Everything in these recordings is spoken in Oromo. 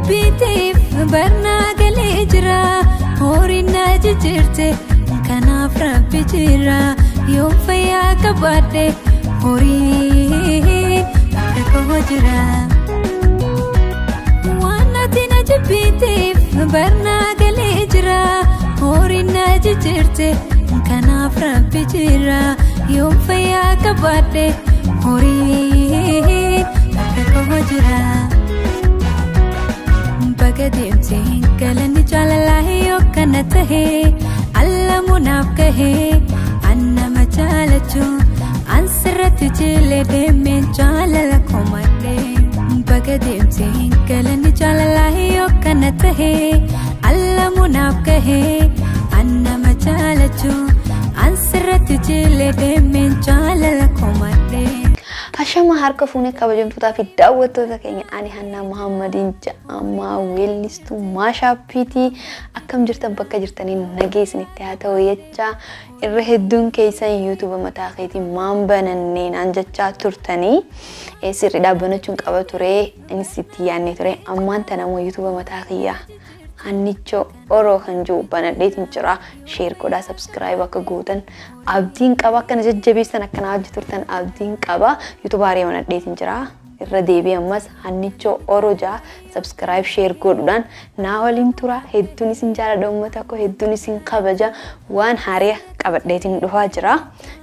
Bitif barna galee jira horina jijjiirte kanaaf rabbi jira yoo fayyaa qabaadhe horii akka koo jira waan ati na jibbiitiif barna galee jira horina jijjiirte kanaaf rabbi jira yoo fayyaa qabaadhe horii akka koo jira Bagadimti galani jaalalahi yokkana tahe alla munaaf gahe anna majaalachu ansirratti jile deemeen jaalala komadhe Bagadimti galani jaalalahi yokkana tahe alla munaaf gahe anna majaalachu ansirratti jile deemeen jaalala komadhe Hashama harka fuune kabajamtootaa fi daawwattoota keenya ani Hannaa Muhammadiin jedhama weellistuu maashaappiti akkam jirtan bakka jirtaniin nageessanitti haa ta'u jecha irra hedduun keessan YouTube mataa keetiin maan banannee naan jechaa turtanii sirrii dhaabbanachuun qaba ture innis itti yaadne ture ammaan tanamoo YouTube mataa kiyyaa Hannicho oro kan jiru banadheetiin jira share godhaa subscribe akka gootan abdiin qaba akkana jajjabeessan akkana hojii turtan abdiin qaba YouTube aaree banadheetiin jira irra deebi'ee ammas Hannicho oro jaa subscribe share godhuudhaan naa waliin tura hedduun isin jaalladha uummata koo hedduun isin kabaja waan haaraa qabadheetiin dhufaa jira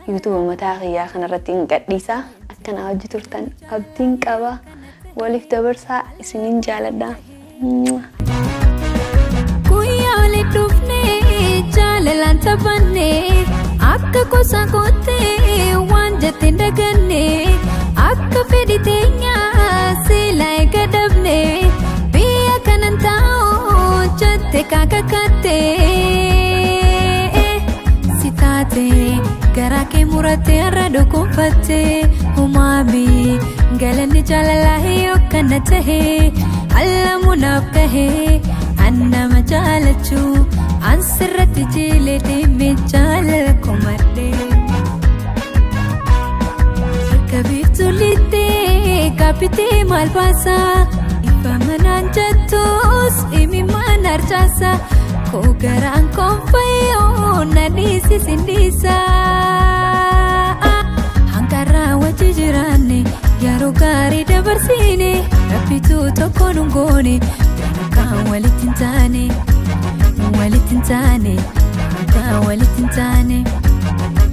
YouTube mataa kiyyaa kanarratti hin gadhiisa akkana hojii turtan abdiin qaba waliif dabarsaa isinin jaalladha Dufne jaalalaan taphanne akka gosa kootee waan jettiin daganne akka fedhi teenyaa silaa eegadabne biyya kanan taa'u jette kakakatte si taate garaa kee murattee har'a dhukkubfatte uumame galanni jaalalaa yokkana tahe alla munaaf gahe Anna majaalachu ansirratti jile deemee jaalala komadhe Akka biiftuu littee kaapitee maal baasa ifa manaan jettus imimaan harcaasa koo garaan konfayyoo na dhiisisin dhiisa hanqarraa wajji jiraanne yeroo gaarii dabarsiine rabbituu tokko nun goone walitin tane